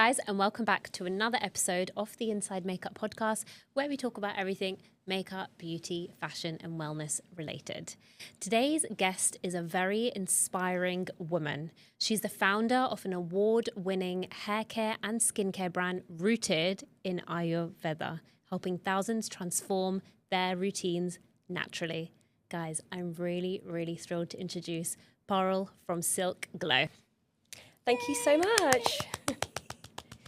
guys, and welcome back to another episode of the Inside Makeup Podcast, where we talk about everything makeup, beauty, fashion, and wellness related. Today's guest is a very inspiring woman. She's the founder of an award-winning hair care and skincare brand rooted in Ayurveda, helping thousands transform their routines naturally. Guys, I'm really, really thrilled to introduce Parul from Silk Glow. Thank you so much.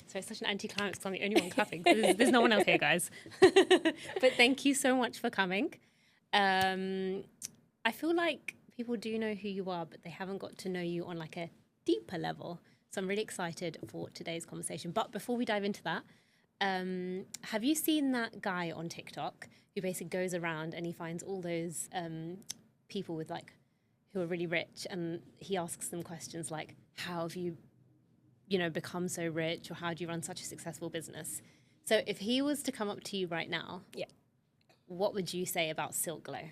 So it's such an anticlimax because I'm the only one clapping. There's no one else here, guys. But thank you so much for coming. I feel like people do know who you are, but they haven't got to know you on like a deeper level. So I'm really excited for today's conversation. But before we dive into that, have you seen that guy on TikTok who basically goes around and he finds all those people with like who are really rich, and he asks them questions like, how have you become so rich, or how do you run such a successful business? So if he was to come up to you right now, what would you say about Silk Glow?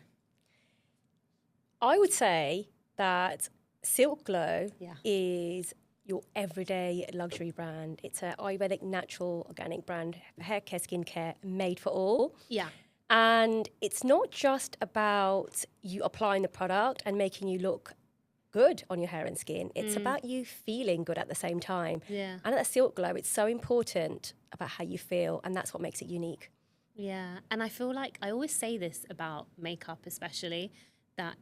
I would say that Silk Glow is your everyday luxury brand. It's an Ayurvedic, natural, organic brand for hair care, skincare, made for all. Yeah. And it's not just about you applying the product and making you look good on your hair and skin. It's about you feeling good at the same time. Yeah. And at Silk Glow, it's so important about how you feel, and that's what makes it unique. Yeah. And I feel like I always say this about makeup, especially, that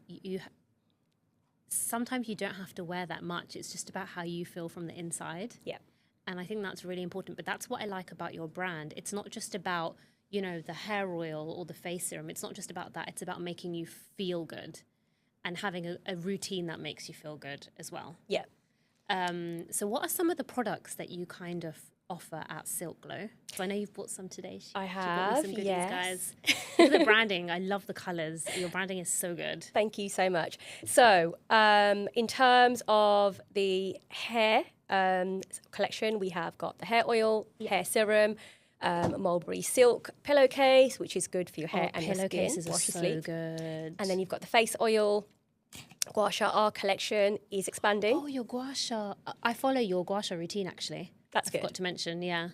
sometimes you don't have to wear that much. It's just about how you feel from the inside. Yeah. And I think that's really important. But that's what I like about your brand. It's not just about, the hair oil or the face serum. It's not just about that. It's about making you feel good and having a routine that makes you feel good as well. Yeah. So what are some of the products that you kind of offer at Silk Glow? So I know you've bought some today. I She bought me have, some goodies, yes. guys. Look at the branding. I love the colours. Your branding is so good. Thank you so much. So in terms of the hair collection, we have got the hair oil, hair serum, mulberry silk pillowcase, which is good for your hair and your skin. Pillowcases are so good. And then you've got the face oil. Gua Sha, our collection is expanding. Oh, your gua sha. I follow your gua sha routine, actually. That's good. I forgot to mention, yeah.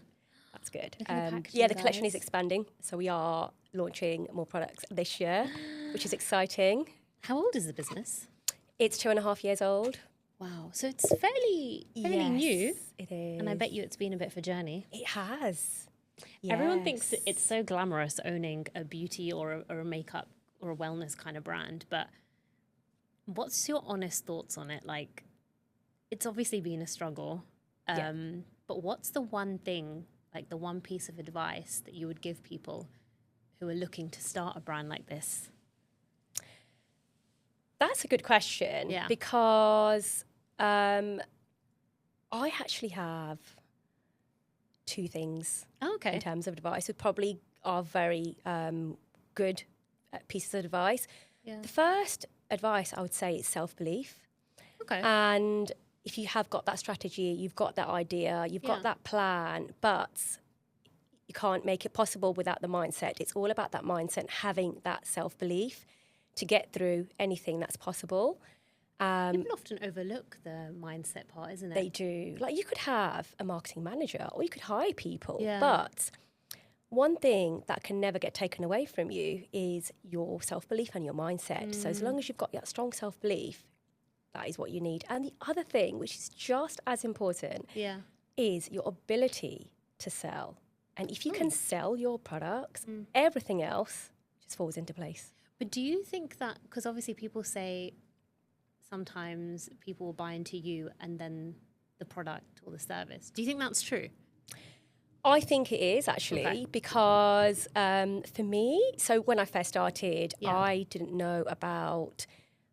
That's good. Look at the packaging, the collection is guys. expanding. So we are launching more products this year, which is exciting. How old is the business? It's 2.5 years old. Wow. So it's fairly new. It is. And I bet you it's been a bit of a journey. It has. Everyone thinks that it's so glamorous owning a beauty or a makeup or a wellness kind of brand. But what's your honest thoughts on it? Like, it's obviously been a struggle. But what's the one thing, like the one piece of advice that you would give people who are looking to start a brand like this? That's a good question. Yeah. Because I actually have two things in terms of advice that probably are very good pieces of advice. Yeah. The first advice I would say is self-belief. Okay. And if you have got that strategy, you've got that idea, you've got that plan, but you can't make it possible without the mindset. It's all about that mindset, having that self-belief to get through anything that's possible. People often overlook the mindset part, isn't it? They do. Like, you could have a marketing manager or you could hire people, Yeah. but one thing that can never get taken away from you is your self-belief and your mindset. So as long as you've got that strong self-belief, that is what you need. And the other thing, which is just as important, is your ability to sell. And if you can sell your products, everything else just falls into place. But do you think that, because obviously people say sometimes people will buy into you and then the product or the service. Do you think that's true? I think it is actually because for me, so when I first started, I didn't know about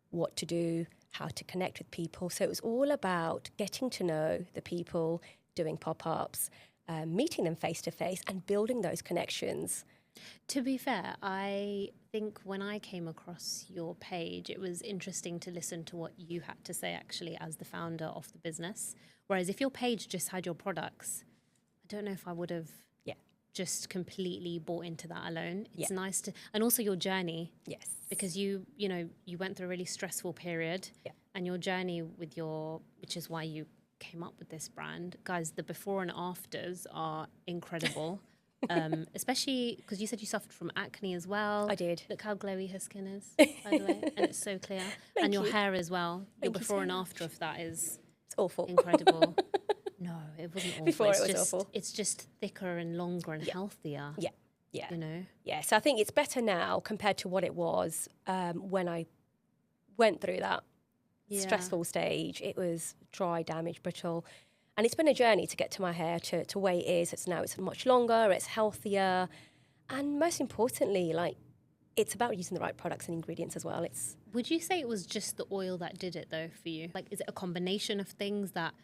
what to do, how to connect with people. So it was all about getting to know the people, doing pop-ups, meeting them face to face and building those connections. To be fair, I think when I came across your page, it was interesting to listen to what you had to say actually as the founder of the business. Whereas if your page just had your products, I don't know if I would have just completely bought into that alone. It's nice to, and also your journey. Yes. Because you went through a really stressful period and your journey with which is why you came up with this brand. Guys, the before and afters are incredible. Especially because you said you suffered from acne as well. I did. Look how glowy her skin is, by the way. And it's so clear. And your hair as well. Your before and after of that is It's awful. incredible. No, it wasn't awful. Before it was awful. It's just thicker and longer and healthier. Yeah. Yeah. You know? Yeah. So I think it's better now compared to what it was when I went through that stressful stage. It was dry, damaged, brittle. And it's been a journey to get to my hair to where it is. It's much longer, it's healthier. And most importantly, like, it's about using the right products and ingredients as well. Would you say it was just the oil that did it though for you? Like, is it a combination of things that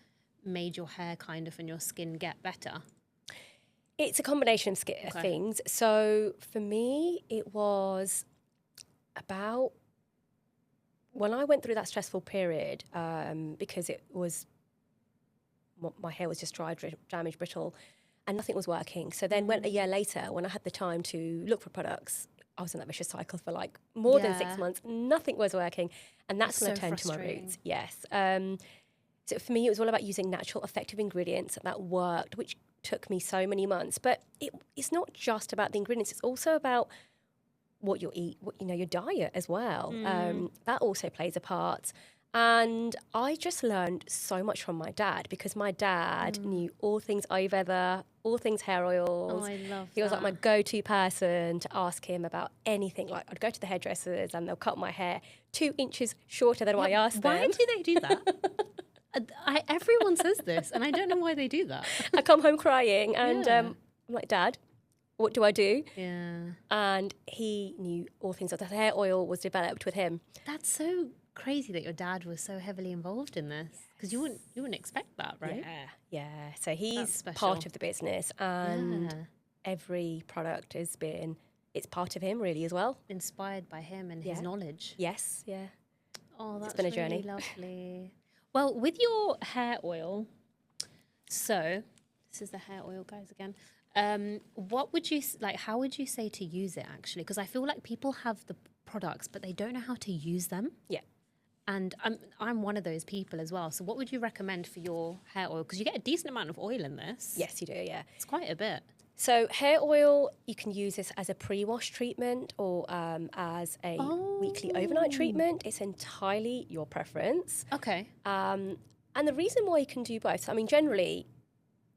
made your hair kind of and your skin get better? It's a combination of things. So for me, it was about when I went through that stressful period, because my hair was just dry, damaged, brittle, and nothing was working. So then a year later, when I had the time to look for products, I was in that vicious cycle for like more than 6 months. Nothing was working. And that's when I turned to my roots. Yes. So for me, it was all about using natural, effective ingredients that worked, which took me so many months. But it's not just about the ingredients. It's also about what you eat, your diet as well. That also plays a part. And I just learned so much from my dad, because my dad knew all things Ayurveda, all things hair oils. Oh, I love He was like my go-to person to ask him about anything. Like, I'd go to the hairdressers and they'll cut my hair 2 inches shorter than what I asked them. Why do they do that? Everyone says this, and I don't know why they do that. I come home crying and I'm like, Dad, what do I do? Yeah. And he knew all things. The hair oil was developed with him. That's so crazy that your dad was so heavily involved in this, because you wouldn't expect that, right? Yeah. So he's part of the business, and every product it's part of him really as well. Inspired by him and his knowledge. Yes, yeah. Oh, that's been a really journey. Lovely. Well, with your hair oil, so this is the hair oil, guys, again. What would you like? How would you say to use it actually? Because I feel like people have the products, but they don't know how to use them. Yeah. And I'm one of those people as well. So what would you recommend for your hair oil? Because you get a decent amount of oil in this. Yes, you do, yeah. It's quite a bit. So hair oil, you can use this as a pre-wash treatment or as a weekly overnight treatment. It's entirely your preference. Okay. And the reason why you can do both, I mean, generally,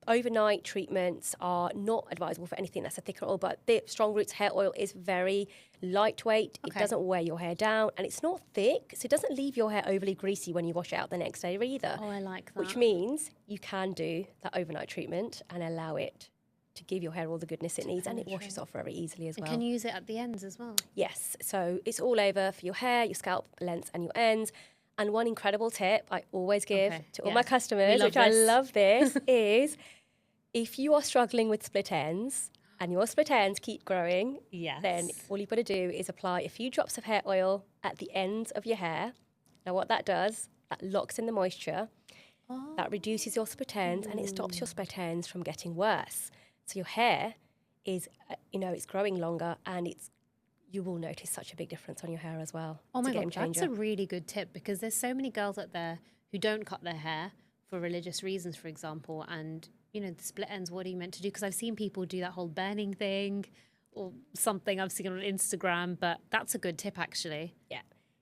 overnight treatments are not advisable for anything that's a thicker oil, but the Strong Roots hair oil is very lightweight. It doesn't wear your hair down, and it's not thick, so it doesn't leave your hair overly greasy when you wash it out the next day either. Oh, I like that. Which means you can do that overnight treatment and allow it to give your hair all the goodness it needs, and it washes off very easily as well. And can you use it at the ends as well? Yes, so it's all over for your hair, your scalp lengths, and your ends. And one incredible tip I always give to all my customers, which I love this, is if you are struggling with split ends and your split ends keep growing, then all you've got to do is apply a few drops of hair oil at the ends of your hair. Now what that does, that locks in the moisture, that reduces your split ends, and it stops your split ends from getting worse. So your hair is, it's growing longer, and you will notice such a big difference on your hair as well. Oh my God, that's a really good tip, because there's so many girls out there who don't cut their hair for religious reasons, for example, and the split ends, what are you meant to do? Because I've seen people do that whole burning thing or something I've seen on Instagram, but that's a good tip actually. Yeah,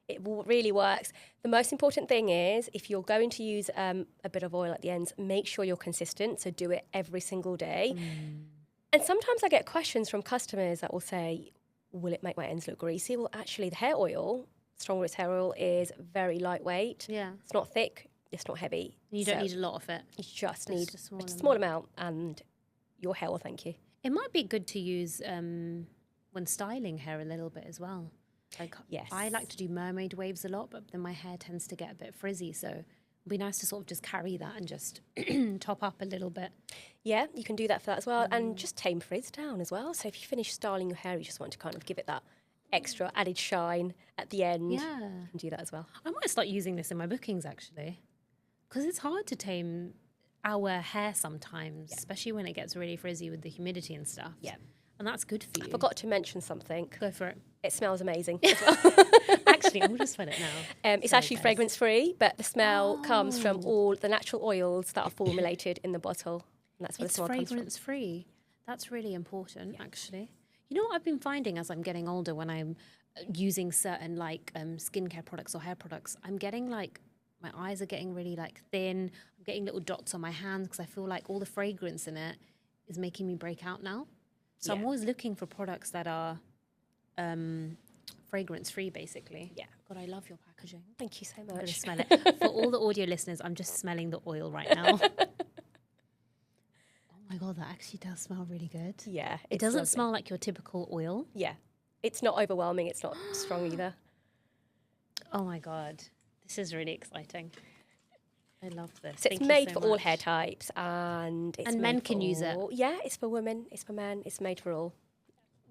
it really works. The most important thing is, if you're going to use a bit of oil at the ends, make sure you're consistent, so do it every single day. And sometimes I get questions from customers that will say, will it make my ends look greasy? Well, actually, the hair oil, Strong Roots hair oil, is very lightweight. Yeah. It's not thick. It's not heavy. You don't need a lot of it. You just need a small amount, and your hair will thank you. It might be good to use when styling hair a little bit as well. Like, I like to do mermaid waves a lot, but then my hair tends to get a bit frizzy, so it'd be nice to sort of just carry that and just top up a little bit. Yeah, you can do that for that as well, and just tame frizz down as well. So if you finish styling your hair, you just want to kind of give it that extra added shine at the end. Yeah. You can do that as well. I might start using this in my bookings actually, because it's hard to tame our hair sometimes, especially when it gets really frizzy with the humidity and stuff. Yeah. And that's good for you. I forgot to mention something. Go for it. It smells amazing as well. actually. I'm just smell it now. It's Sorry, actually guys. fragrance free, but the smell comes from Oh. all the natural oils that are formulated in the bottle. And that's where It's the smell comes from. fragrance free. That's really important, actually. You know what I've been finding as I'm getting older when I'm using certain like skincare products or hair products, I'm getting like, my eyes are getting really like thin. I'm getting little dots on my hands because I feel like all the fragrance in it is making me break out now. So I'm always looking for products that are fragrance free, basically. Yeah. God, I love your packaging. Thank you so I'm going to much. smell it. For all the audio listeners, I'm just smelling the oil right now. Oh my God, that actually does smell really good. Yeah. It it's doesn't lovely. smell like your typical oil. Yeah. It's not overwhelming. It's not strong either. Oh my God, this is really exciting. I love this. So it's made for all hair types, and it's And made men for can use it. all- Yeah, it's for women. It's for men. It's made for all.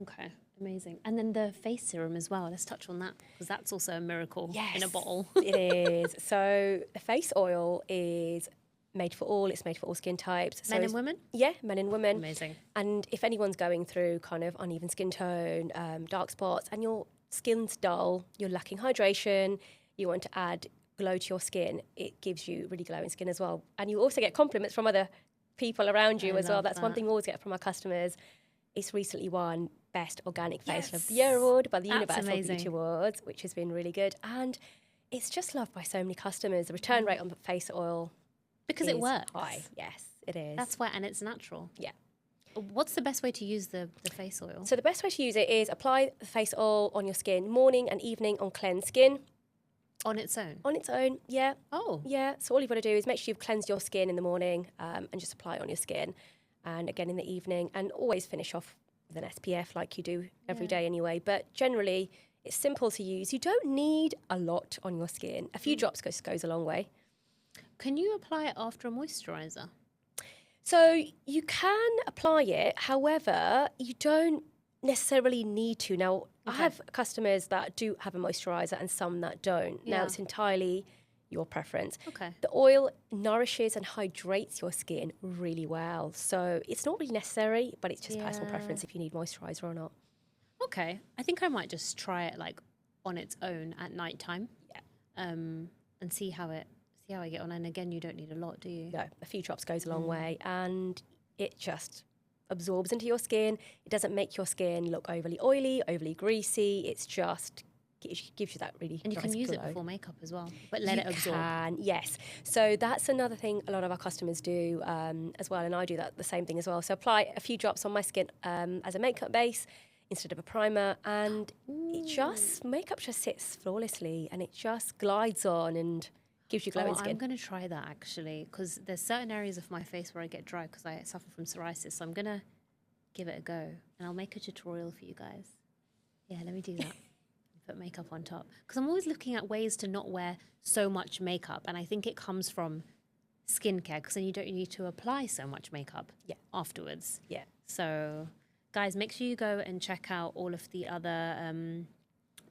Okay, amazing. And then the face serum as well. Let's touch on that because that's also a miracle in a Yes, bottle. it is. So the face oil is made for all. It's made for all skin types. So Men and women? Yeah, men and women. Amazing. And if anyone's going through kind of uneven skin tone, dark spots, and your skin's dull, you're lacking hydration, you want to add glow to your skin, it gives you really glowing skin as well. And you also get compliments from other people around you I as well. love That's one that. thing we always get from our customers. It's recently won Best Organic Face of the Yes. Year award by the That's Universal amazing. Beauty Awards, which has been really good. And it's just loved by so many customers. The return rate on the face oil Because is it works. high. Yes, it is. That's why, and it's natural. Yeah. What's the best way to use the face oil? So the best way to use it is apply the face oil on your skin morning and evening on cleansed skin. On its own? On its own, yeah. Oh. Yeah, so all you've got to do is make sure you've cleansed your skin in the morning and just apply it on your skin. And again in the evening, and always finish off with an SPF like you do every day anyway. But generally, it's simple to use. You don't need a lot on your skin. A few drops goes a long way. Can you apply it after a moisturizer? So you can apply it, however, you don't necessarily need to. Now, I have customers that do have a moisturiser and some that don't. Now, Yeah. it's entirely your preference. Okay. The oil nourishes and hydrates your skin really well. So it's not really necessary, but it's just personal preference if you need moisturiser or not. Okay. I think I might just try it like on its own at nighttime. Yeah. And see how I get on. And again, you don't need a lot, do you? No, a few drops goes a long way, and it just absorbs into your skin. It doesn't make your skin look overly oily, overly greasy. It's just gives you that really And you nice can use it glow. before makeup as well, but let it absorb. Can, yes. So that's another thing a lot of our customers do as well, and I do that the same thing as well. So apply a few drops on my skin as a makeup base instead of a primer, and makeup just sits flawlessly, and it just glides on and gives you glowing skin. I'm going to try that actually, because there's certain areas of my face where I get dry because I suffer from psoriasis. So I'm going to give it a go, and I'll make a tutorial for you guys. Yeah, let me do that. Put makeup on top, because I'm always looking at ways to not wear so much makeup, and I think it comes from skincare, because then you don't need to apply so much makeup afterwards. Yeah. So guys, make sure you go and check out all of the other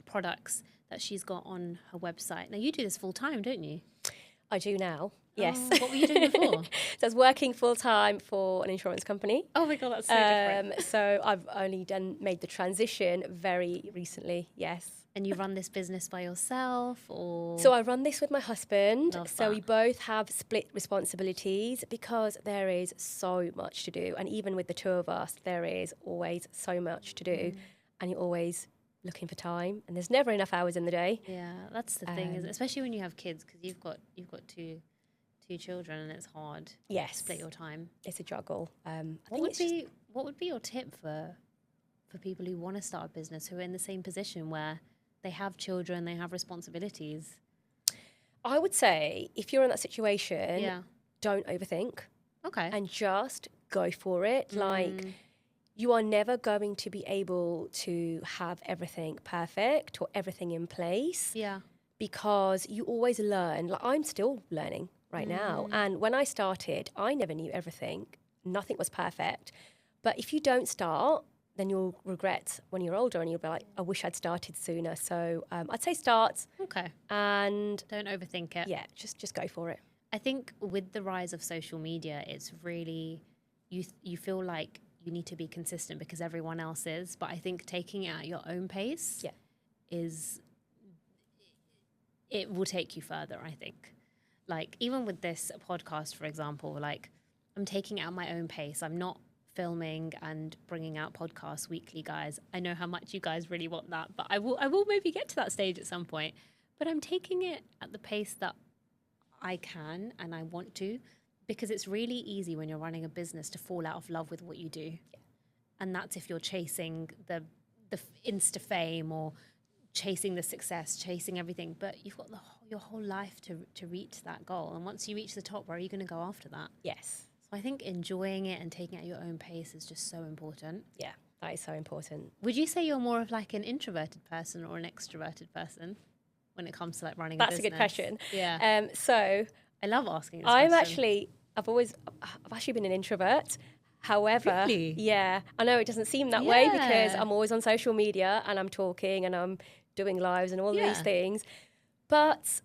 products that she's got on her website. Now, you do this full time, don't you? I do now. Yes. Oh, what were you doing before? So I was working full time for an insurance company. Oh my God, that's so different. So I've only made the transition very recently. Yes. And you run this business by yourself, or? So I run this with my husband. Love So we that. both have split responsibilities because there is so much to do. And even with the two of us, there is always so much to do. And you're always looking for time. And there's never enough hours in the day. Yeah, that's the thing, is especially when you have kids, because you've got two children, and it's hard. Yes. Split your time. It's a juggle. I What think would be your tip for people who want to start a business, who are in the same position where they have children, they have responsibilities? I would say if you're in that situation, Yeah. don't overthink. Okay. And just go for it. Like, you are never going to be able to have everything perfect or everything in place, Yeah. because you always learn. Like, I'm still learning right now. And when I started, I never knew everything. Nothing was perfect. But if you don't start, then you'll regret when you're older, and you'll be like, I wish I'd started sooner. So I'd say start, Okay. and Don't overthink it. yeah, just go for it. I think with the rise of social media, it's really, you feel like you need to be consistent because everyone else is. But I think taking it at your own pace is it will take you further, I think. Like, even with this podcast, for example, like, I'm taking it at my own pace. I'm not filming and bringing out podcasts weekly, guys. I know how much you guys really want that, but I will maybe get to that stage at some point. But I'm taking it at the pace that I can and I want to, because it's really easy when you're running a business to fall out of love with what you do. Yeah. And that's if you're chasing the Insta fame or chasing the success, chasing everything. But you've got your whole life to reach that goal. And once you reach the top, where are you going to go after that? Yes. So I think enjoying it and taking it at your own pace is just so important. Yeah, that is so important. Would you say you're more of like an introverted person or an extroverted person when it comes to like running a business? That's a good question. Yeah. So I love asking this I've question. I've actually been an introvert. However, Really? yeah, I know it doesn't seem that way because I'm always on social media and I'm talking and I'm doing lives and all these things. But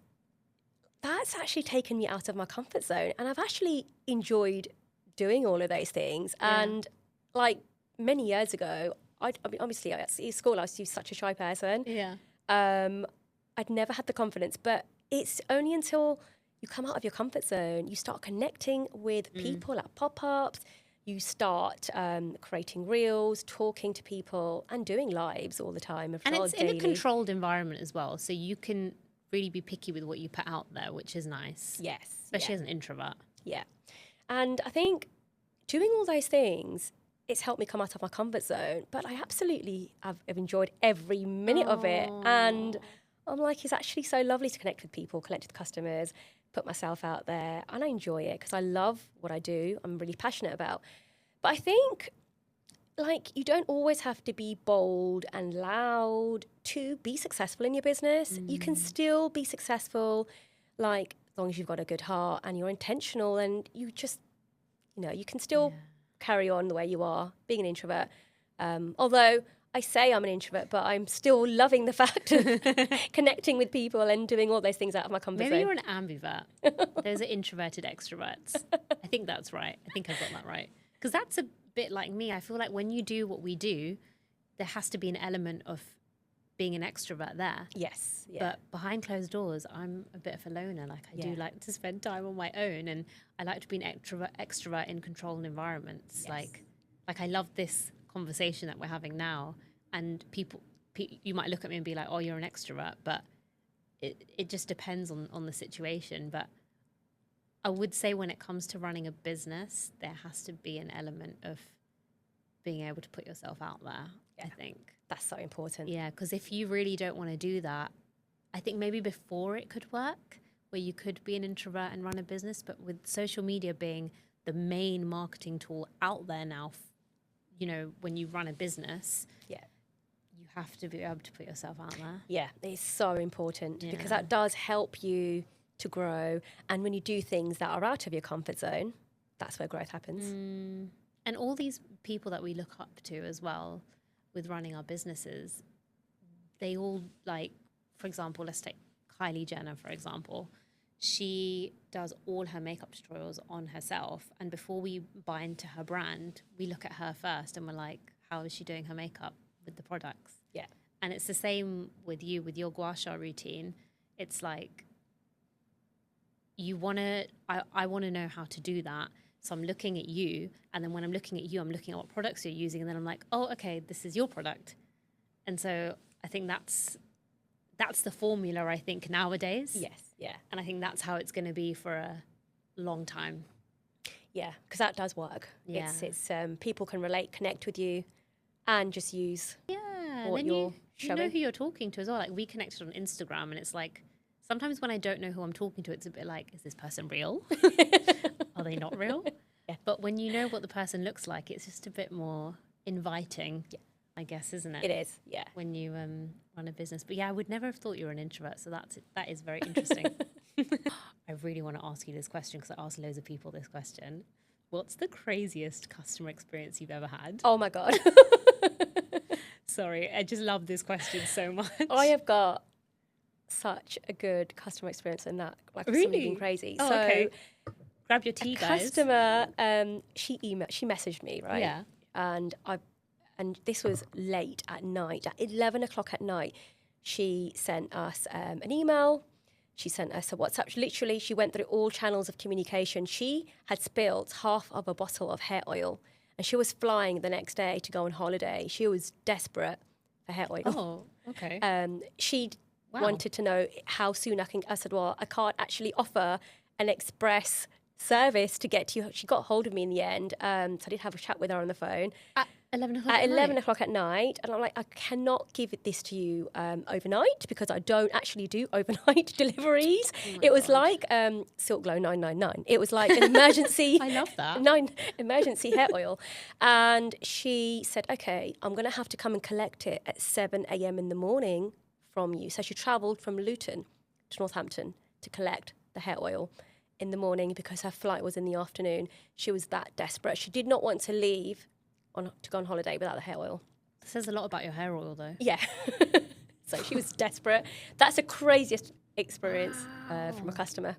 that's actually taken me out of my comfort zone. And I've actually enjoyed doing all of those things. Yeah. And like many years ago, I mean, obviously at school, I was such a shy person. Yeah. I'd never had the confidence, but it's only until you come out of your comfort zone, you start connecting with people at pop-ups, you start creating reels, talking to people and doing lives all the time. And it's in a controlled environment as well. So you can really be picky with what you put out there, which is nice. Yes. Especially as an introvert. Yeah. And I think doing all those things, it's helped me come out of my comfort zone. But I absolutely have enjoyed every minute of it. And I'm like, it's actually so lovely to connect with people, connect with customers, put myself out there. And I enjoy it because I love what I do. I'm really passionate about. But I think, like, you don't always have to be bold and loud to be successful in your business. You can still be successful, like, as long as you've got a good heart and you're intentional and you just, you can still carry on the way you are, being an introvert. Although I say I'm an introvert, but I'm still loving the fact of connecting with people and doing all those things out of my comfort zone. Maybe you're an ambivert. Those are introverted extroverts. I think that's right. I think I've got that right. Because that's a bit like me. I feel like when you do what we do, there has to be an element of being an extrovert there. Yes. Yeah. But behind closed doors, I'm a bit of a loner. Like I do like to spend time on my own, and I like to be an extrovert in controlled environments. Yes. Like I love this conversation that we're having now, and people you might look at me and be like, oh, you're an extrovert, but it just depends on the situation. But I would say when it comes to running a business, there has to be an element of being able to put yourself out there, I think. That's so important. Yeah, because if you really don't want to do that, I think maybe before it could work, where you could be an introvert and run a business, but with social media being the main marketing tool out there now, when you run a business, you have to be able to put yourself out there. Yeah, it's so important because that does help you to grow. And when you do things that are out of your comfort zone, that's where growth happens. And all these people that we look up to as well with running our businesses, they all, like, for example, let's take Kylie Jenner, for example. She does all her makeup tutorials on herself. And before we buy into her brand, we look at her first and we're like, how is she doing her makeup with the products? Yeah. And it's the same with you, with your gua sha routine. It's like, I want to know how to do that. So I'm looking at you. And then when I'm looking at you, I'm looking at what products you're using. And then I'm like, oh, okay, this is your product. And so I think that's the formula, I think, nowadays. Yes, yeah. And I think that's how it's going to be for a long time. Yeah, because that does work. Yeah. It's people can relate, connect with you, and just use what you're showing. You know who you're talking to as well. Like, we connected on Instagram, and it's like, sometimes when I don't know who I'm talking to, it's a bit like, is this person real? Are they not real? Yeah. But when you know what the person looks like, it's just a bit more inviting, I guess, isn't it? It is, yeah. When you run a business. But yeah, I would never have thought you were an introvert, so that is very interesting. I really want to ask you this question because I asked loads of people this question. What's the craziest customer experience you've ever had? Oh my God. Sorry, I just love this question so much. I have got such a good customer experience in that. Like, really? Something been crazy. Oh, so okay. Grab your tea, guys. Customer, she messaged me, right? Yeah. And this was late at night, at 11 o'clock at night. She sent us an email She sent us a WhatsApp. Literally, she went through all channels of communication. She had spilled half of a bottle of hair oil, and she was flying the next day to go on holiday. She was desperate for hair oil. Oh, okay. She Wow. wanted to know how soon I can. I said, well, I can't actually offer an express service to get to you. She got hold of me in the end. So I did have a chat with her on the phone. At 11 o'clock At at 11 night? o'clock at night, and I'm like, I cannot give this to you overnight because I don't actually do overnight deliveries. It was like Silk Glow 999. It was like an emergency. I love that. Emergency hair oil. And she said, okay, I'm going to have to come and collect it at 7 a.m. in the morning from you. So she travelled from Luton to Northampton to collect the hair oil in the morning because her flight was in the afternoon. She was that desperate. She did not want to leave to go on holiday without the hair oil. It says a lot about your hair oil, though. Yeah. So she was desperate. That's the craziest experience from a customer.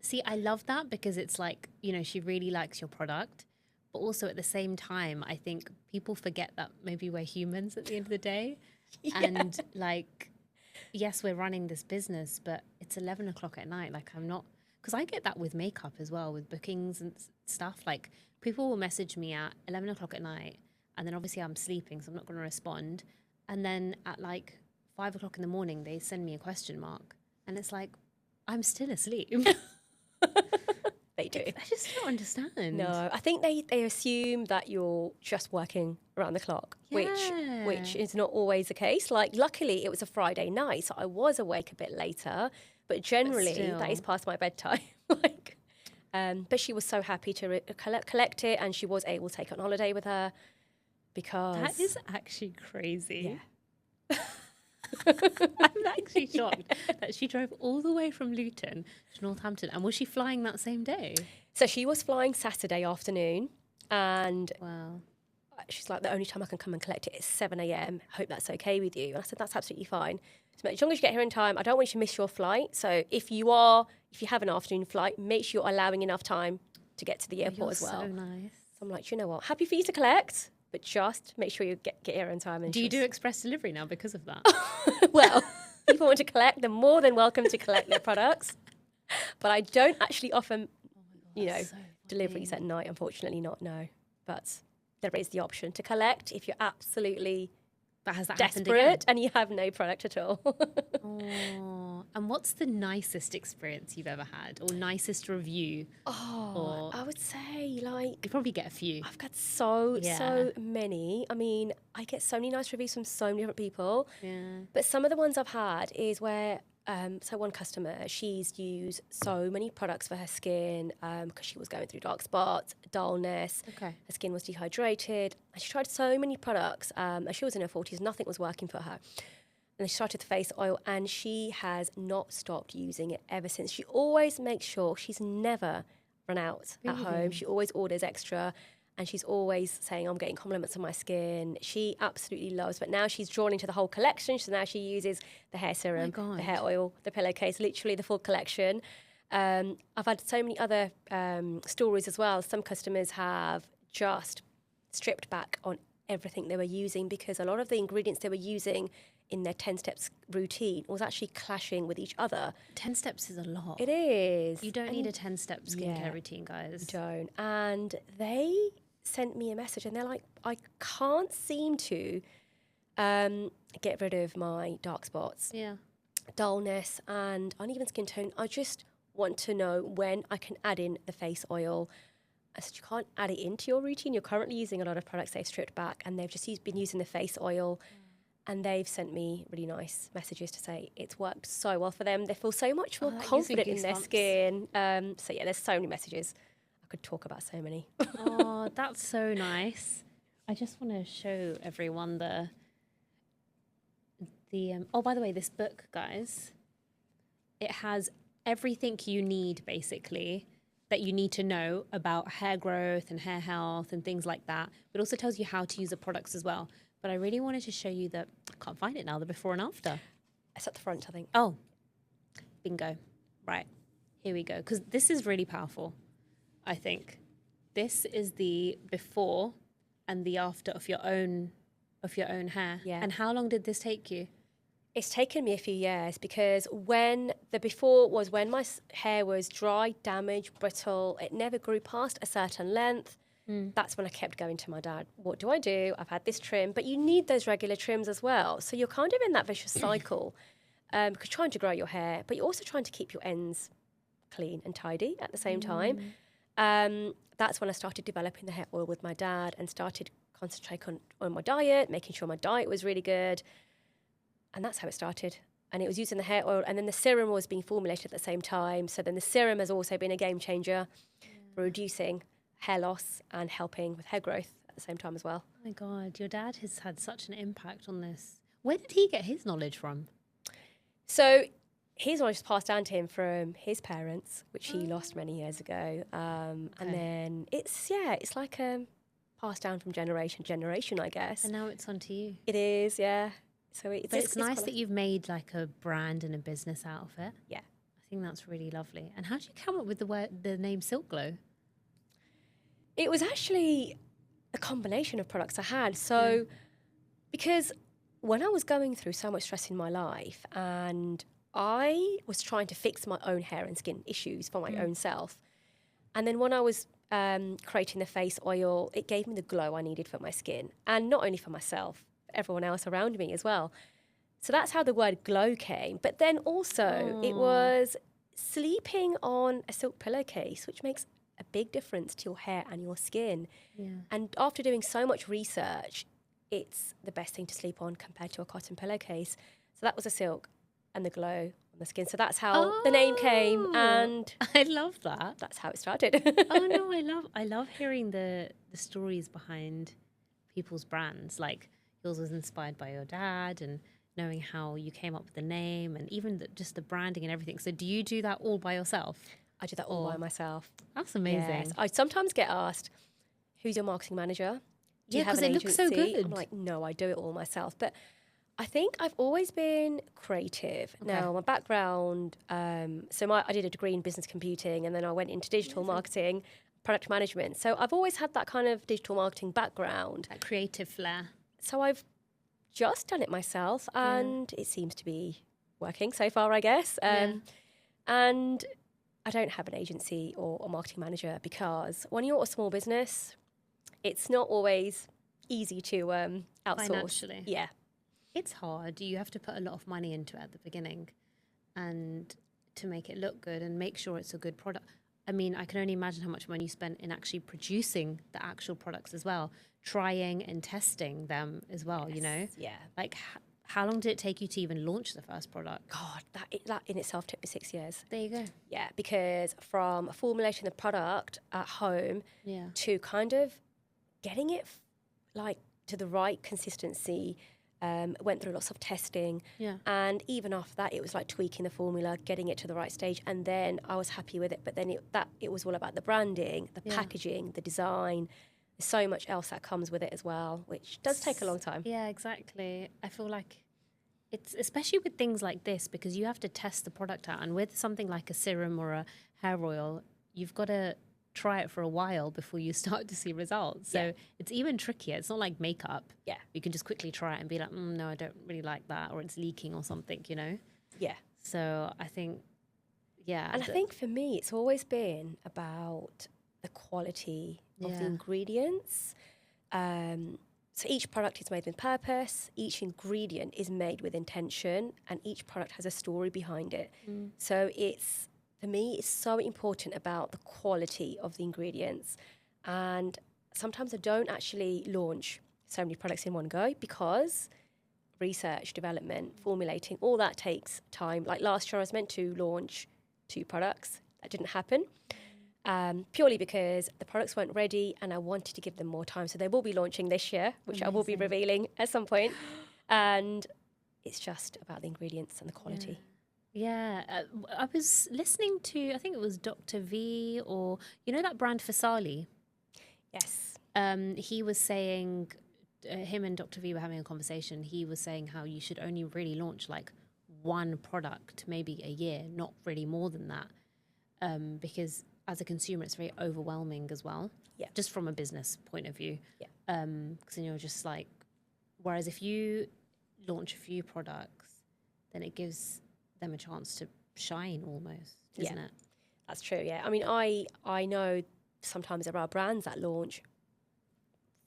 See, I love that because it's like, you know, she really likes your product. But also at the same time, I think people forget that maybe we're humans at the end of the day. Yeah. And like, yes, we're running this business, but it's 11 o'clock at night. Like I'm not, because I get that with makeup as well, with bookings and stuff. Like people will message me at 11 o'clock at night and then obviously I'm sleeping, so I'm not going to respond. And then at like 5 o'clock in the morning, they send me a question mark. And it's like, I'm still asleep. They do. I just don't understand. No, I think they assume that you're just working around the clock, Yeah. which is not always the case. Like, luckily, it was a Friday night, so I was awake a bit later, but generally, that is still. past my bedtime. Like, but she was so happy to collect it, and she was able to take it on holiday with her because That is actually crazy. Yeah. I'm actually shocked that she drove all the way from Luton to Northampton. And was she flying that same day? So she was flying Saturday afternoon, and Wow. she's like, the only time I can come and collect it is 7 a.m. Hope that's okay with you. And I said, that's absolutely fine. So as long as you get here in time, I don't want you to miss your flight. So if you have an afternoon flight, make sure you're allowing enough time to get to the airport as well. So nice. So I'm like, you know what? Happy for you to collect, but just make sure you get here in time. And Do you do express delivery now because of that? Well, people want to collect, they're more than welcome to collect their products. But I don't actually offer, that's so deliveries at night, unfortunately not, no. But there is the option to collect if you're absolutely But has that happened again? desperate and you have no product at all. Oh, and what's the nicest experience you've ever had, or nicest review? Oh, I would say like You probably get a few. I've got so Yeah. many. I mean, I get so many nice reviews from so many different people. Yeah. But some of the ones I've had is where, so one customer, she's used so many products for her skin because she was going through dark spots, dullness. Okay. Her skin was dehydrated. And she tried so many products. And she was in her 40s, nothing was working for her. And then she started the face oil, and she has not stopped using it ever since. She always makes sure she's never run out at home. She always orders extra. And she's always saying, I'm getting compliments on my skin. She absolutely loves, but now she's drawn into the whole collection. So now she uses the hair serum, God. the hair oil, the pillowcase, literally the full collection. I've had so many other stories as well. Some customers have just stripped back on everything they were using because a lot of the ingredients they were using in their 10 steps routine was actually clashing with each other. 10 steps is a lot. It is. You don't And need a 10-step skincare yeah. routine, guys. don't. And they sent me a message and they're like, I can't seem to get rid of my dark spots, Yeah. dullness, and uneven skin tone. I just want to know when I can add in the face oil. I said, you can't add it into your routine. You're currently using a lot of products they've stripped back, and they've just been using the face oil. And they've sent me really nice messages to say it's worked so well for them. They feel so much more that gives me confident in their goosebumps. skin. So yeah, there's so many messages. I could talk about so many. Oh, that's so nice. I just want to show everyone the oh, by the way, this book, guys, it has everything you need, basically, that you need to know about hair growth and hair health and things like that. But also tells you how to use the products as well. But I really wanted to show you I can't find it now, the before and after. It's at the front, I think. Oh, bingo. Right, here we go. Because this is really powerful, I think. This is the before and the after of your own hair. Yeah. And how long did this take you? It's taken me a few years because when the before was when my hair was dry, damaged, brittle, it never grew past a certain length. That's when I kept going to my dad. What do I do? I've had this trim, but you need those regular trims as well. So you're kind of in that vicious cycle because trying to grow your hair, but you're also trying to keep your ends clean and tidy at the same time. That's when I started developing the hair oil with my dad and started concentrating on my diet, making sure my diet was really good. And that's how it started. And it was using the hair oil, and then the serum was being formulated at the same time. So then the serum has also been a game changer for reducing hair loss and helping with hair growth at the same time as well. Oh my God, your dad has had such an impact on this. Where did he get his knowledge from? So his knowledge was passed down to him from his parents, which he lost many years ago. And then it's like passed down from generation to generation, I guess. And now it's on to you. It is, yeah. So it's nice that you've made like a brand and a business out of it. Yeah. I think that's really lovely. And how did you come up with the name Silk Glow? It was actually a combination of products I had. So because when I was going through so much stress in my life and I was trying to fix my own hair and skin issues for my own self. And then when I was creating the face oil, it gave me the glow I needed for my skin. And not only for myself, everyone else around me as well. So that's how the word glow came. But then also it was sleeping on a silk pillowcase, which makes a big difference to your hair and your skin. Yeah. And after doing so much research, it's the best thing to sleep on compared to a cotton pillowcase. So that was a silk and the glow on the skin. So that's how the name came, and I love that. That's how it started. Oh no, I love hearing the stories behind people's brands. Like yours was inspired by your dad, and knowing how you came up with the name, and even just the branding and everything. So do you do that all by yourself? I do that all by myself. That's amazing. Yes. I sometimes get asked, "Who's your marketing manager? Do you have an agency?" Looks so good. I'm like, "No, I do it all myself." But I think I've always been creative. Okay. Now, my background, I did a degree in business computing, and then I went into digital marketing, product management. So I've always had that kind of digital marketing background. That creative flair. So I've just done it myself, and it seems to be working so far, I guess. And I don't have an agency or a marketing manager because when you're a small business, it's not always easy to outsource. Financially. Yeah. It's hard. You have to put a lot of money into it at the beginning and to make it look good and make sure it's a good product. I mean, I can only imagine how much money you spent in actually producing the actual products as well, trying and testing them as well, you know? Yeah. Like, how long did it take you to even launch the first product? God, that in itself took me 6 years. There you go. Yeah, because from formulating the product at home to kind of getting it to the right consistency, went through lots of testing. Yeah. And even after that, it was like tweaking the formula, getting it to the right stage. And then I was happy with it. But then it was all about the branding, the packaging, the design. There's so much else that comes with it as well, which does take a long time. Yeah, exactly. I feel like it's, especially with things like this, because you have to test the product out. And with something like a serum or a hair oil, you've got to try it for a while before you start to see results. So it's even trickier. It's not like makeup. Yeah. You can just quickly try it and be like, no, I don't really like that, or it's leaking or something, you know? Yeah. So I think, And I think for me, it's always been about the quality of the ingredients. So each product is made with purpose, each ingredient is made with intention, and each product has a story behind it. So for me, it's so important about the quality of the ingredients. And sometimes I don't actually launch so many products in one go because research, development, formulating, all that takes time. Like last year, I was meant to launch 2 products. That didn't happen. Purely because the products weren't ready and I wanted to give them more time. So they will be launching this year, which I will be revealing at some point. And it's just about the ingredients and the quality. Yeah. I was listening to, I think it was Dr. V, or, you know that brand Fasali? Yes. He was saying, him and Dr. V were having a conversation. He was saying how you should only really launch like one product, maybe a year, not really more than that. Because as a consumer, it's very overwhelming as well. Yeah. Just from a business point of view. Yeah. Because you're just like, whereas if you launch a few products then it gives them a chance to shine almost, isn't it? That's true, yeah. I mean, I know sometimes there are brands that launch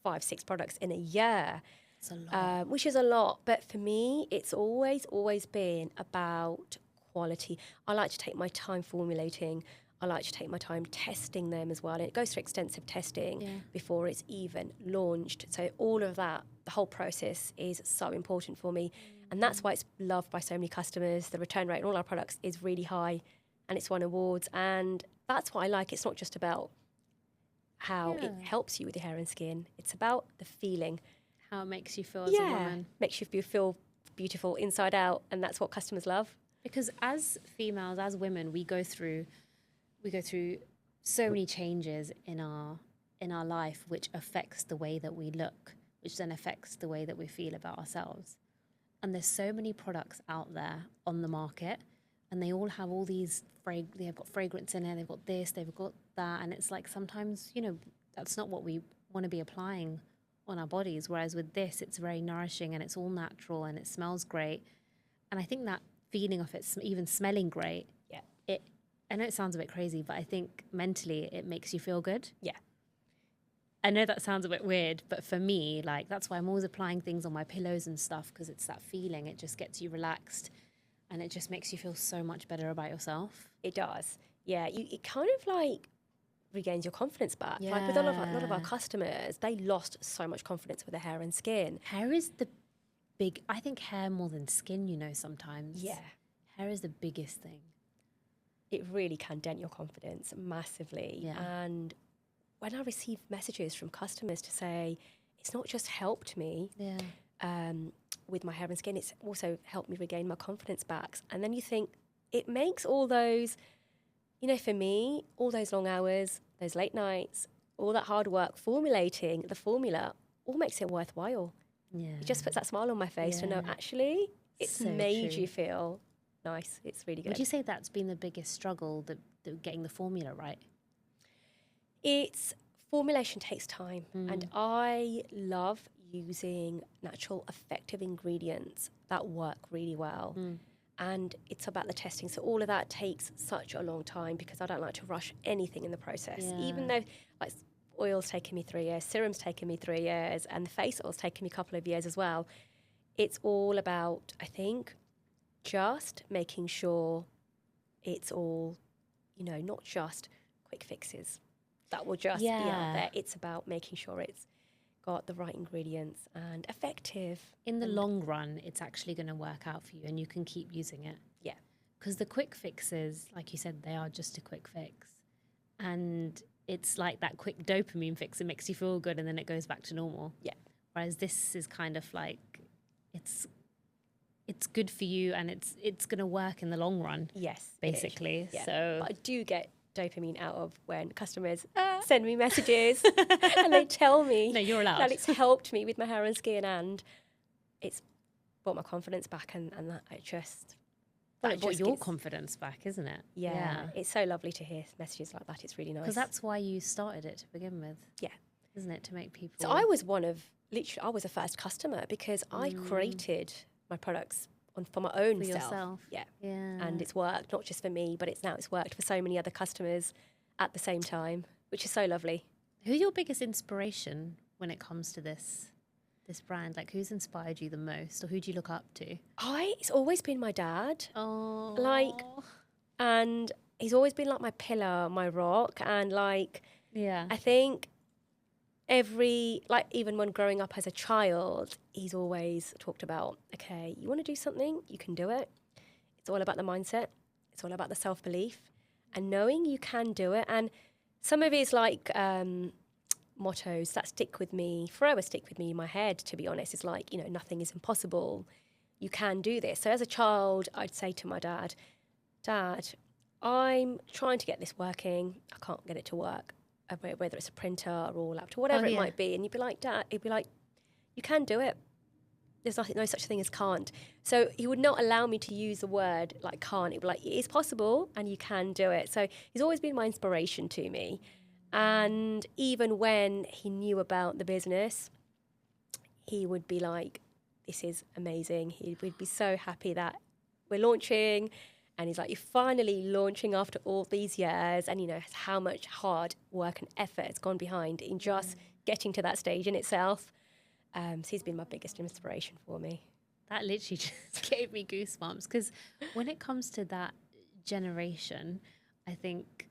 5-6 products in a year. It's a lot. Which is a lot. But for me, it's always been about quality. I like to take my time formulating. I like to take my time testing them as well. And it goes through extensive testing before it's even launched. So all of that, the whole process is so important for me. And that's why it's loved by so many customers. The return rate on all our products is really high and it's won awards. And that's what I like. It's not just about how it helps you with your hair and skin. It's about the feeling. How it makes you feel as a woman. Makes you feel beautiful inside out. And that's what customers love. Because as females, as women, we go through so many changes in our life, which affects the way that we look, which then affects the way that we feel about ourselves. And there's so many products out there on the market, and they all have all these they've got fragrance in it, they've got this, they've got that, and it's like sometimes, that's not what we want to be applying on our bodies. Whereas with this, it's very nourishing and it's all natural and it smells great. And I think that feeling of it even smelling great, I know it sounds a bit crazy, but I think mentally it makes you feel good. Yeah. I know that sounds a bit weird, but for me, like, that's why I'm always applying things on my pillows and stuff, because it's that feeling. It just gets you relaxed and it just makes you feel so much better about yourself. It does. Yeah. It kind of like regains your confidence back. Yeah. Like with a lot of our customers, they lost so much confidence with their hair and skin. Hair is I think hair more than skin, sometimes. Yeah. Hair is the biggest thing. It really can dent your confidence massively. Yeah. And when I receive messages from customers to say, it's not just helped me with my hair and skin, it's also helped me regain my confidence back. And then you think, it makes all those, for me, all those long hours, those late nights, all that hard work formulating the formula, all makes it worthwhile. Yeah. It just puts that smile on my face to know, actually, it's so made true. You feel nice. It's really good. Would you say that's been the biggest struggle, getting the formula right? It's formulation takes time, and I love using natural, effective ingredients that work really well. And it's about the testing. So all of that takes such a long time because I don't like to rush anything in the process. Yeah. Even though like oil's taken me 3 years, serum's taken me 3 years, and the face oil's taken me a couple of years as well. It's all about, I think, just making sure it's all, not just quick fixes that will just be out there. It's about making sure it's got the right ingredients and effective. In the long run, it's actually going to work out for you and you can keep using it. Yeah. Because the quick fixes, like you said, they are just a quick fix. And it's like that quick dopamine fix. It makes you feel good and then it goes back to normal. Yeah. Whereas this is kind of like, it's good for you and it's going to work in the long run. Yes. Basically. Yeah. So but I do get dopamine out of when customers send me messages and they tell me you're allowed. that it's helped me with my hair and skin and it's brought my confidence back and that it just... Well, it brought your confidence back, isn't it? Yeah. It's so lovely to hear messages like that. It's really nice. Because that's why you started it to begin with. Yeah. Isn't it? To make people... So I was I was a first customer because I created my products for my own for self. Yourself. Yeah. Yeah. And it's worked, not just for me, but it's worked for so many other customers at the same time, which is so lovely. Who's your biggest inspiration when it comes to this brand? Like, who's inspired you the most, or who do you look up to? It's always been my dad. Oh. And he's always been like my pillar, my rock. And yeah. I think even when growing up as a child, he's always talked about, okay, you want to do something, you can do it. It's all about the mindset. It's all about the self-belief and knowing you can do it. And some of his mottos that forever stick with me in my head, to be honest. It's like, nothing is impossible. You can do this. So as a child, I'd say to my dad, I'm trying to get this working. I can't get it to work. Whether it's a printer or laptop, whatever it might be. And you'd be like, Dad, he'd be like, you can do it. There's no such thing as can't. So he would not allow me to use the word like can't. He'd be like, it is possible and you can do it. So he's always been my inspiration to me. And even when he knew about the business, he would be like, this is amazing. He would be so happy that we're launching. And he's like, you're finally launching after all these years. And, you know, how much hard work and effort has gone behind in just getting to that stage in itself. So he's been my biggest inspiration for me. That literally just gave me goosebumps, because when it comes to that generation, I think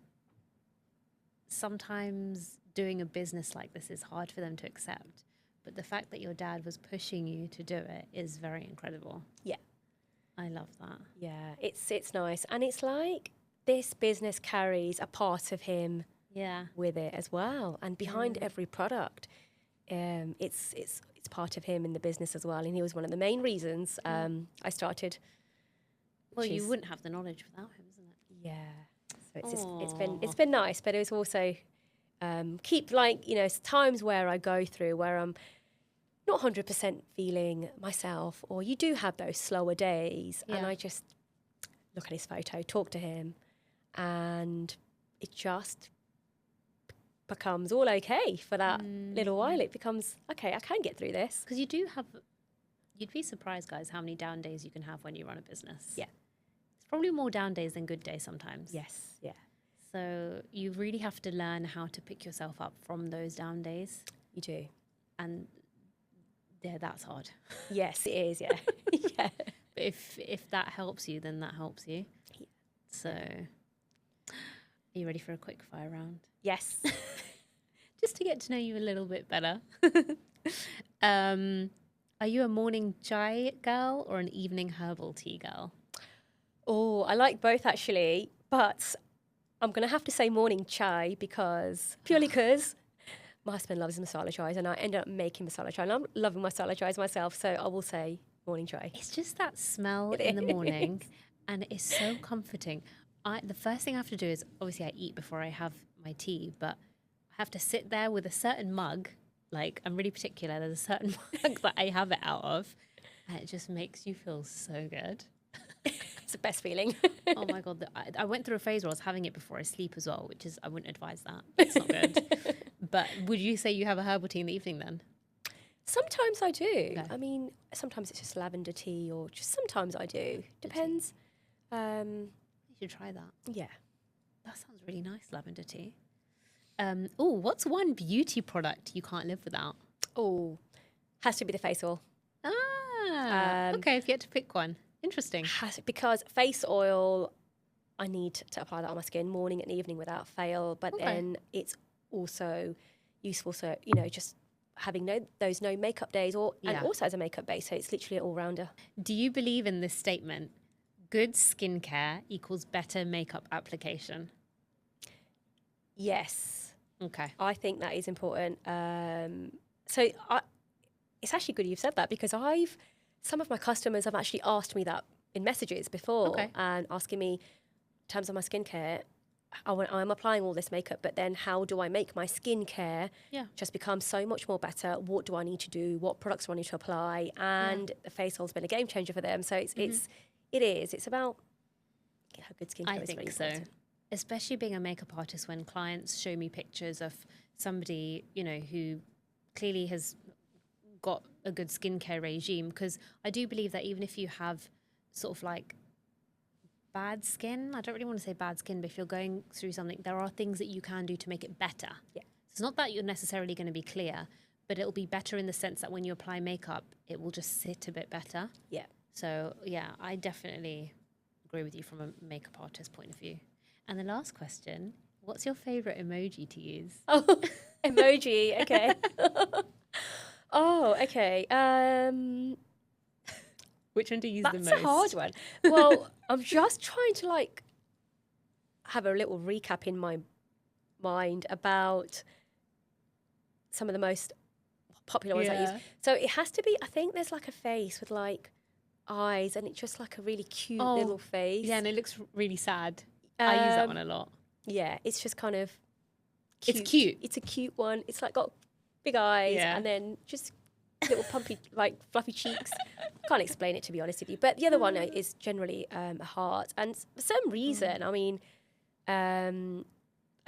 sometimes doing a business like this is hard for them to accept. But the fact that your dad was pushing you to do it is very incredible. Yeah. I love that. Yeah, it's nice. And it's like this business carries a part of him with it as well. And behind every product, it's part of him in the business as well. And he was one of the main reasons I started. Well, you wouldn't have the knowledge without him, isn't it? Yeah. So it's been nice, but it was also keep, like, you know, times where I go through where I'm not 100% feeling myself, or you do have those slower days, and I just look at his photo, talk to him, and it just becomes all okay for that little while. It becomes, okay, I can get through this. Because you'd be surprised, guys, how many down days you can have when you run a business. Yeah. It's probably more down days than good days sometimes. Yes, yeah. So you really have to learn how to pick yourself up from those down days. You do. And yeah, that's hard. Yes, it is, yeah. Yeah. But if that helps you, then that helps you. Yeah. So are you ready for a quick fire round? Yes. Just to get to know you a little bit better. Are you a morning chai girl or an evening herbal tea girl? Oh, I like both, actually, but I'm going to have to say morning chai purely because my husband loves masala chais, and I end up making masala chai, and I'm loving masala chais myself, so I will say morning chai. It's just that smell in the morning, and it's so comforting. The first thing I have to do is, obviously I eat before I have my tea, but I have to sit there with a certain mug. Like, I'm really particular. There's a certain mug that I have it out of, and it just makes you feel so good. It's the best feeling. Oh my God. I went through a phase where I was having it before I sleep as well, which is, I wouldn't advise that. It's not good. But would you say you have a herbal tea in the evening then? Sometimes I do. Okay. I mean, sometimes it's just lavender tea, or just sometimes I do. Depends. You should try that. Yeah. That sounds really nice, lavender tea. What's one beauty product you can't live without? Oh, has to be the face oil. Okay, if you had to pick one. Interesting. Because face oil, I need to apply that on my skin morning and evening without fail. But then it's also useful, so, you know, just having those no makeup days, and also as a makeup base. So it's literally an all-rounder. Do you believe in this statement? Good skincare equals better makeup application. Yes. Okay. I think that is important. It's actually good you've said that, because some of my customers have actually asked me that in messages before, and asking me, in terms of my skincare, I'm applying all this makeup, but then how do I make my skincare just become so much more better? What do I need to do? What products do I need to apply? And the face oil's been a game changer for them. So it's about how good skincare is. I think so. Important. Especially being a makeup artist, when clients show me pictures of somebody, you know, who clearly has got a good skincare regime, because I do believe that even if you have sort of like bad skin, I don't really want to say bad skin, but if you're going through something, there are things that you can do to make it better. Yeah. It's not that you're necessarily going to be clear, but it'll be better in the sense that when you apply makeup, it will just sit a bit better. Yeah. So yeah, I definitely agree with you from a makeup artist point of view. And the last question, what's your favorite emoji to use? Oh, emoji, okay. Okay. Which one do you use the most? That's a hard one. Well, I'm just trying to have a little recap in my mind about some of the most popular ones I use. So it has to be, I think there's like a face with like eyes, and it's just like a really cute little face. Yeah, and it looks really sad. I use that one a lot. Yeah, it's just kind of cute. It's cute. It's a cute one. It's like got big eyes and then just little pumpy, like fluffy cheeks. Can't explain it, to be honest with you. But the other one is generally a heart. And for some reason, I mean, I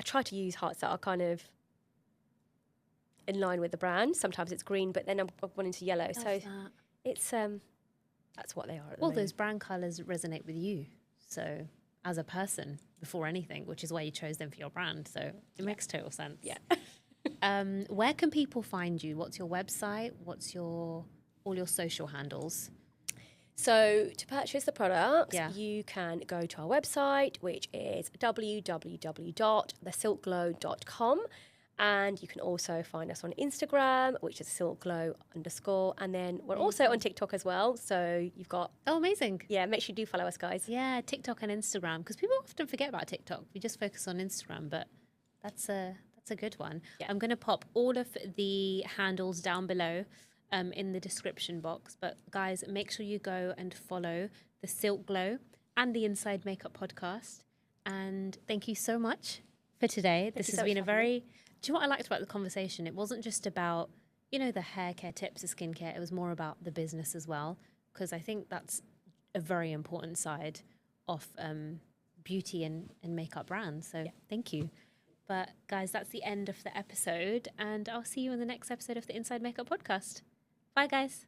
try to use hearts that are kind of in line with the brand. Sometimes it's green, but then I'm gone into yellow. So it's That's what they are at the Well, moment. those brand colours resonate with you. So as a person before anything, which is why you chose them for your brand. So it makes total sense. Yeah. Where can people find you? What's your website? What's all your social handles? So to purchase the products, Yeah. you can go to our website, which is www.thesilkglow.com. And you can also find us on Instagram, which is silkglow_. And then we're also on TikTok as well. So you've got, Oh, amazing. yeah, make sure you do follow us, guys. Yeah, TikTok and Instagram, because people often forget about TikTok. We just focus on Instagram, but that's a good one. Yeah. I'm going to pop all of the handles down below in the description box. But guys, make sure you go and follow the Silk Glow and the Inside Makeup podcast. And thank you so much for today. This has been a very... Do you know what I liked about the conversation? It wasn't just about, the hair care tips, the skincare. It was more about the business as well, because I think that's a very important side of beauty and makeup brands. So thank you. But guys, that's the end of the episode, and I'll see you in the next episode of the Inside Makeup podcast. Bye, guys.